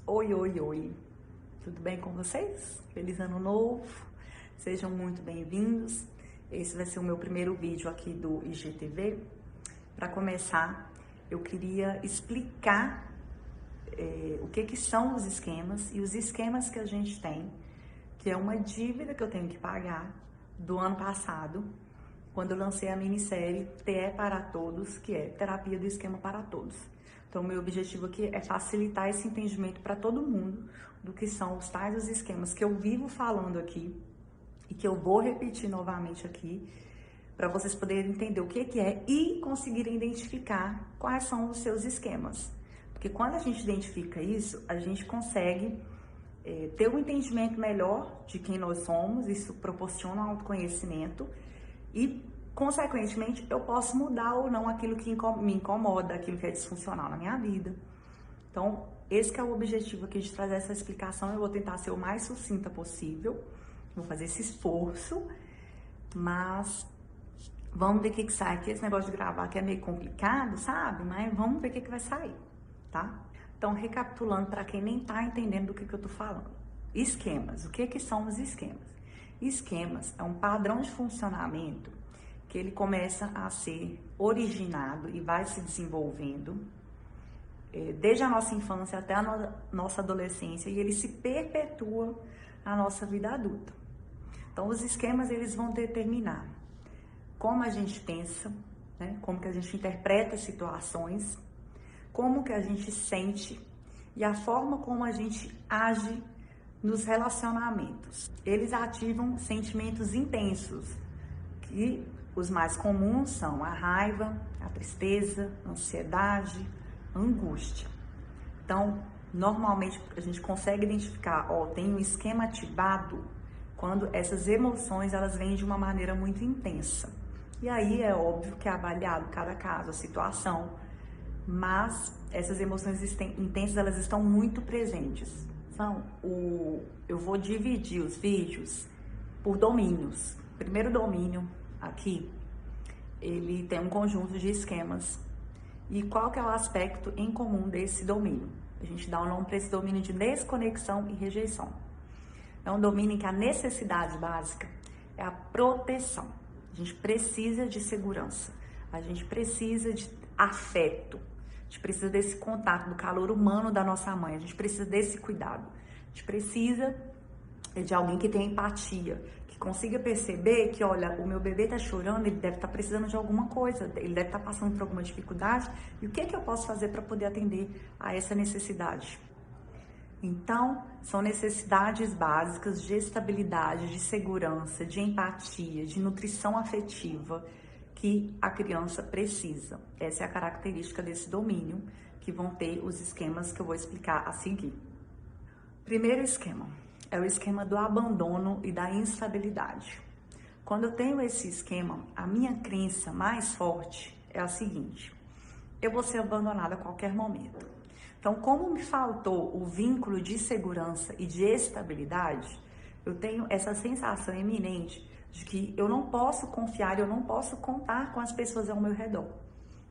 Oi, oi, oi. Tudo bem com vocês? Feliz ano novo. Sejam muito bem-vindos. Esse vai ser o meu primeiro vídeo aqui do IGTV. Para começar, eu queria explicar o que são os esquemas e os esquemas que a gente tem, que é uma dívida que eu tenho que pagar do ano passado, quando eu lancei a minissérie TE para Todos, que é Terapia do Esquema para Todos. Então, meu objetivo aqui é facilitar esse entendimento para todo mundo do que são os tais os esquemas que eu vivo falando aqui e que eu vou repetir novamente aqui, para vocês poderem entender o que é e conseguirem identificar quais são os seus esquemas. Porque quando a gente identifica isso, a gente consegue ter um entendimento melhor de quem nós somos, isso proporciona um autoconhecimento e, consequentemente, eu posso mudar ou não aquilo que me incomoda, aquilo que é disfuncional na minha vida. Então, esse que é o objetivo aqui de trazer essa explicação. Eu vou tentar ser o mais sucinta possível, vou fazer esse esforço, mas vamos ver o que sai aqui. Esse negócio de gravar aqui é meio complicado, sabe? Mas vamos ver o que vai sair, tá? Então, recapitulando para quem nem tá entendendo do que eu tô falando. Esquemas. O que são os esquemas? Esquemas é um padrão de funcionamento que ele começa a ser originado e vai se desenvolvendo desde a nossa infância até a nossa adolescência, e ele se perpetua na nossa vida adulta. Então, os esquemas, eles vão determinar como a gente pensa, né? Como que a gente interpreta situações, como que a gente sente e a forma como a gente age nos relacionamentos. Eles ativam sentimentos intensos, que os mais comuns são a raiva, a tristeza, a ansiedade, a angústia. Então, normalmente a gente consegue identificar, tem um esquema ativado quando essas emoções elas vêm de uma maneira muito intensa. E aí é óbvio que é avaliado cada caso, a situação, mas essas emoções intensas elas estão muito presentes. Eu vou dividir os vídeos por domínios. O primeiro domínio aqui, ele tem um conjunto de esquemas. E qual que é o aspecto em comum desse domínio? A gente dá um nome para esse domínio de desconexão e rejeição. É um domínio em que a necessidade básica é a proteção. A gente precisa de segurança, a gente precisa de afeto. A gente precisa desse contato, do calor humano da nossa mãe, a gente precisa desse cuidado. A gente precisa de alguém que tenha empatia, que consiga perceber que, olha, o meu bebê tá chorando, ele deve estar precisando de alguma coisa, ele deve estar passando por alguma dificuldade, e o que eu posso fazer para poder atender a essa necessidade? Então, são necessidades básicas de estabilidade, de segurança, de empatia, de nutrição afetiva, que a criança precisa. Essa é a característica desse domínio, que vão ter os esquemas que eu vou explicar a seguir. Primeiro esquema é o esquema do abandono e da instabilidade. Quando eu tenho esse esquema, a minha crença mais forte é a seguinte: eu vou ser abandonada a qualquer momento. Então, como me faltou o vínculo de segurança e de estabilidade, eu tenho essa sensação iminente de que eu não posso confiar, eu não posso contar com as pessoas ao meu redor.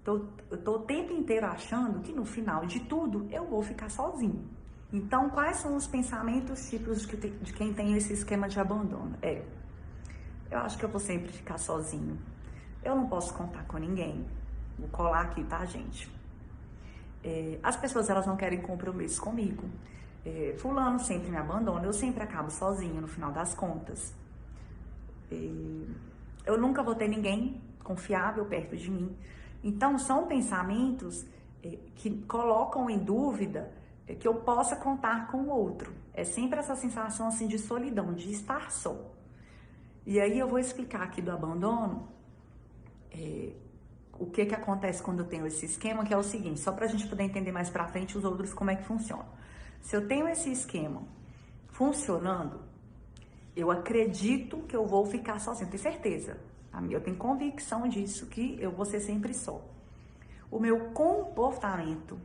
Então, eu estou o tempo inteiro achando que no final de tudo eu vou ficar sozinho. Então, quais são os pensamentos típicos de quem tem esse esquema de abandono? Eu acho que eu vou sempre ficar sozinho. Eu não posso contar com ninguém. Vou colar aqui, tá, gente? As pessoas, elas não querem compromisso comigo. Fulano sempre me abandona, eu sempre acabo sozinho no final das contas. Eu nunca vou ter ninguém confiável perto de mim. Então, são pensamentos que colocam em dúvida que eu possa contar com o outro. É sempre essa sensação assim de solidão, de estar só. E aí eu vou explicar aqui do abandono, o que acontece quando eu tenho esse esquema, que é o seguinte, só pra gente poder entender mais pra frente os outros como é que funciona. Se eu tenho esse esquema funcionando, eu acredito que eu vou ficar sozinho, tenho certeza. Eu tenho convicção disso, que eu vou ser sempre só. O meu comportamento,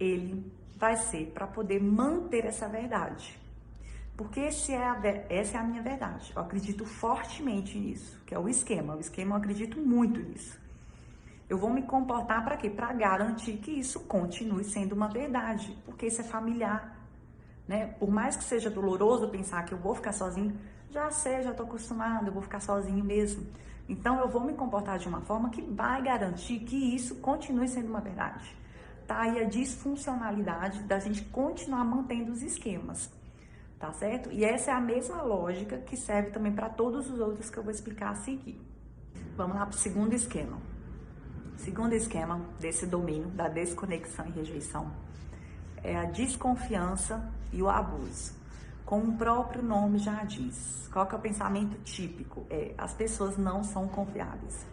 ele vai ser para poder manter essa verdade. Porque essa é a minha verdade. Eu acredito fortemente nisso, que é o esquema. O esquema, eu acredito muito nisso. Eu vou me comportar para quê? Para garantir que isso continue sendo uma verdade, porque isso é familiar, né? Por mais que seja doloroso pensar que eu vou ficar sozinho, já sei, já estou acostumado, eu vou ficar sozinho mesmo. Então eu vou me comportar de uma forma que vai garantir que isso continue sendo uma verdade. Tá aí a disfuncionalidade da gente continuar mantendo os esquemas, tá certo? E essa é a mesma lógica que serve também para todos os outros que eu vou explicar a seguir. Vamos lá para o segundo esquema. O segundo esquema desse domínio da desconexão e rejeição é a desconfiança e o abuso. Como o próprio nome já diz, qual que é o pensamento típico? As pessoas não são confiáveis.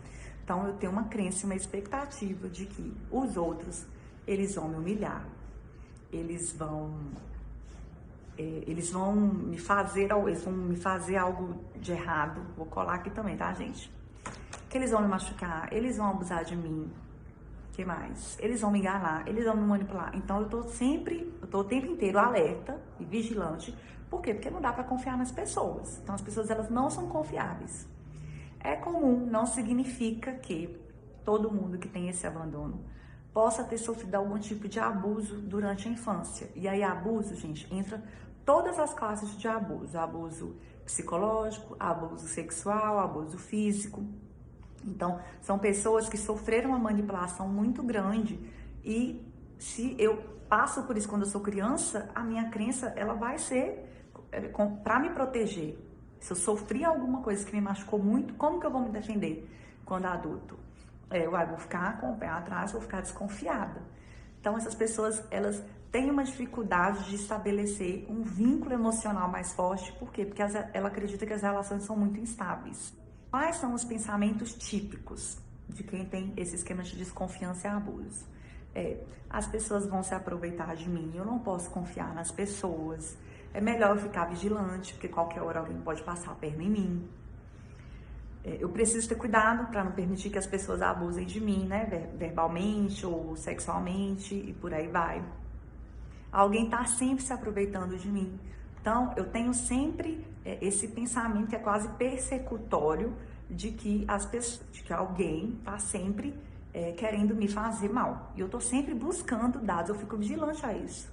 Então eu tenho uma crença, uma expectativa de que os outros, eles vão me humilhar, eles vão me fazer algo de errado. Vou colar aqui também, tá, gente? Que eles vão me machucar, eles vão abusar de mim. Que mais? Eles vão me enganar, eles vão me manipular. Então eu tô o tempo inteiro alerta e vigilante. Por quê? Porque não dá para confiar nas pessoas. Então as pessoas, elas não são confiáveis. É comum, não significa que todo mundo que tem esse abandono possa ter sofrido algum tipo de abuso durante a infância. E aí abuso, gente, entra todas as classes de abuso. Abuso psicológico, abuso sexual, abuso físico. Então, são pessoas que sofreram uma manipulação muito grande e se eu passo por isso quando eu sou criança, a minha crença, ela vai ser para me proteger. Se eu sofri alguma coisa que me machucou muito, como que eu vou me defender quando adulto? Eu vou ficar com o pé atrás, vou ficar desconfiada. Então, essas pessoas, elas têm uma dificuldade de estabelecer um vínculo emocional mais forte. Por quê? Porque ela acredita que as relações são muito instáveis. Quais são os pensamentos típicos de quem tem esse esquema de desconfiança e abuso? As pessoas vão se aproveitar de mim, eu não posso confiar nas pessoas, é melhor eu ficar vigilante, porque qualquer hora alguém pode passar a perna em mim. Eu preciso ter cuidado para não permitir que as pessoas abusem de mim, né, verbalmente ou sexualmente e por aí vai. Alguém está sempre se aproveitando de mim. Então, eu tenho sempre esse pensamento que é quase persecutório de que alguém está sempre querendo me fazer mal. E eu estou sempre buscando dados, eu fico vigilante a isso.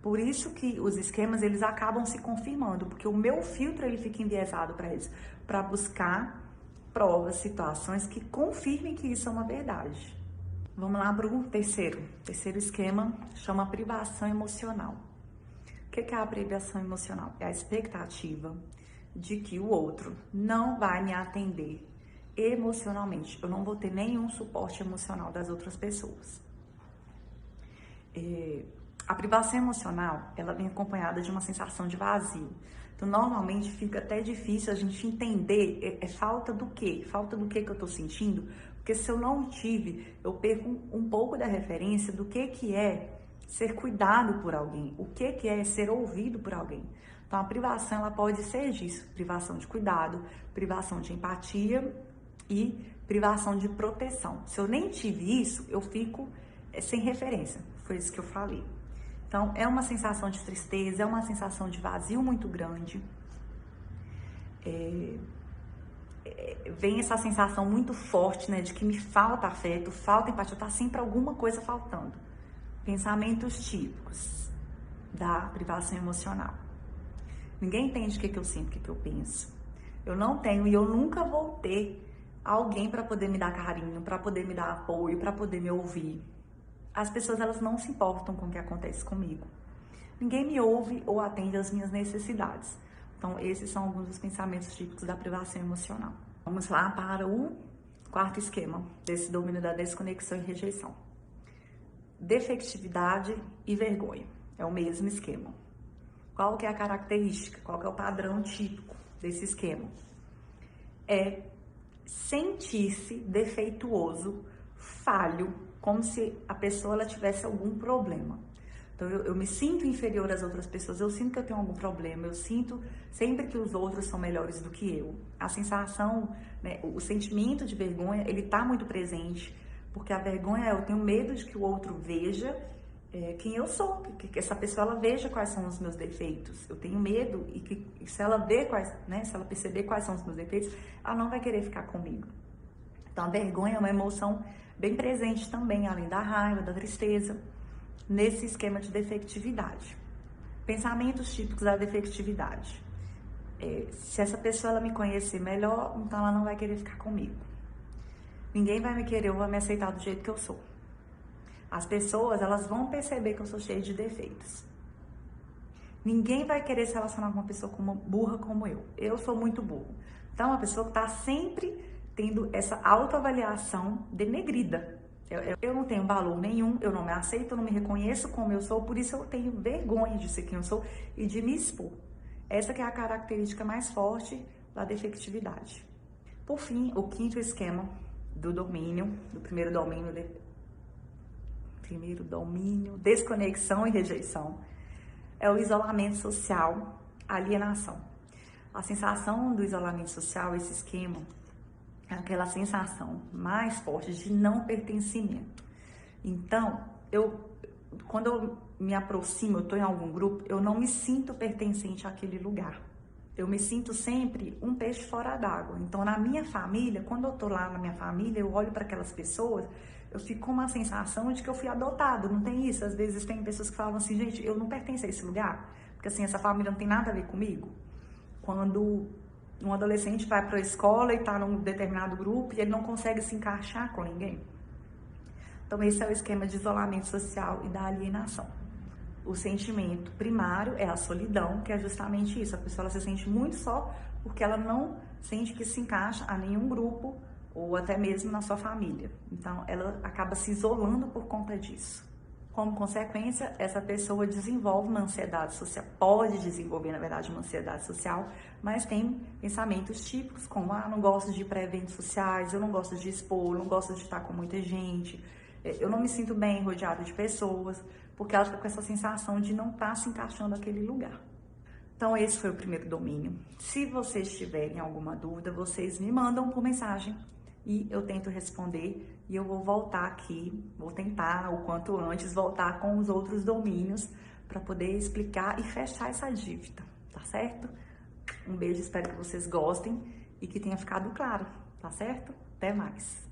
Por isso que os esquemas, eles acabam se confirmando, porque o meu filtro, ele fica enviesado para isso, para buscar provas, situações que confirmem que isso é uma verdade. Vamos lá para o terceiro esquema, chama privação emocional. O que é a privação emocional? É a expectativa de que o outro não vai me atender emocionalmente. Eu não vou ter nenhum suporte emocional das outras pessoas. A privação emocional, ela vem acompanhada de uma sensação de vazio. Então, normalmente, fica até difícil a gente entender falta do quê? Falta do que eu tô sentindo? Porque se eu não tive, eu perco um pouco da referência do que é ser cuidado por alguém, o que é ser ouvido por alguém. Então, a privação, ela pode ser disso, privação de cuidado, privação de empatia e privação de proteção. Se eu nem tive isso, eu fico sem referência, foi isso que eu falei. Então, é uma sensação de tristeza, é uma sensação de vazio muito grande. Vem essa sensação muito forte, né, de que me falta afeto, falta empatia, tá sempre alguma coisa faltando. Pensamentos típicos da privação emocional. Ninguém entende o que eu sinto, o que eu penso. Eu não tenho e eu nunca vou ter alguém para poder me dar carinho, para poder me dar apoio, para poder me ouvir. As pessoas, elas não se importam com o que acontece comigo. Ninguém me ouve ou atende às minhas necessidades. Então, esses são alguns dos pensamentos típicos da privação emocional. Vamos lá para o quarto esquema desse domínio da desconexão e rejeição. Defectividade e vergonha. É o mesmo esquema. Qual que é a característica? Qual que é o padrão típico desse esquema? É sentir-se defeituoso, falho, como se a pessoa ela tivesse algum problema. Então, eu me sinto inferior às outras pessoas, eu sinto que eu tenho algum problema, eu sinto sempre que os outros são melhores do que eu. A sensação, né, o sentimento de vergonha, ele tá muito presente, porque a vergonha eu tenho medo de que o outro veja quem eu sou, que essa pessoa ela veja quais são os meus defeitos. Eu tenho medo e que se ela ver se ela perceber quais são os meus defeitos, ela não vai querer ficar comigo. Então, a vergonha é uma emoção bem presente também, além da raiva, da tristeza, nesse esquema de defectividade. Pensamentos típicos da defectividade. Se essa pessoa ela me conhecer melhor, então ela não vai querer ficar comigo. Ninguém vai me querer ou vai me aceitar do jeito que eu sou. As pessoas, elas vão perceber que eu sou cheia de defeitos. Ninguém vai querer se relacionar com uma pessoa burra como eu. Eu sou muito burro. Então, é uma pessoa que está sempre tendo essa autoavaliação denegrida. Eu não tenho valor nenhum, eu não me aceito, eu não me reconheço como eu sou, por isso eu tenho vergonha de ser quem eu sou e de me expor. Essa que é a característica mais forte da defectividade. Por fim, o quinto esquema do domínio, do primeiro domínio, desconexão e rejeição, é o isolamento social, alienação. A sensação do isolamento social, esse esquema, é aquela sensação mais forte de não pertencimento. Então, quando eu me aproximo, eu estou em algum grupo, eu não me sinto pertencente àquele lugar. Eu me sinto sempre um peixe fora d'água. Então, na minha família, quando eu estou lá na minha família, eu olho para aquelas pessoas, eu fico com uma sensação de que eu fui adotado. Não tem isso? Às vezes tem pessoas que falam assim, gente, eu não pertenço a esse lugar, porque assim, essa família não tem nada a ver comigo. Quando um adolescente vai para a escola e está num determinado grupo e ele não consegue se encaixar com ninguém. Então, esse é o esquema de isolamento social e da alienação. O sentimento primário é a solidão, que é justamente isso. A pessoa ela se sente muito só porque ela não sente que se encaixa a nenhum grupo ou até mesmo na sua família. Então, ela acaba se isolando por conta disso. Como consequência, essa pessoa desenvolve uma ansiedade social, pode desenvolver, na verdade, uma ansiedade social, mas tem pensamentos típicos como, não gosto de ir para eventos sociais, eu não gosto de expor, eu não gosto de estar com muita gente, eu não me sinto bem rodeada de pessoas, porque ela fica com essa sensação de não estar se encaixando naquele lugar. Então, esse foi o primeiro domínio. Se vocês tiverem alguma dúvida, vocês me mandam por mensagem e eu tento responder e eu vou voltar aqui, vou tentar o quanto antes voltar com os outros domínios para poder explicar e fechar essa dívida, tá certo? Um beijo, espero que vocês gostem e que tenha ficado claro, tá certo? Até mais!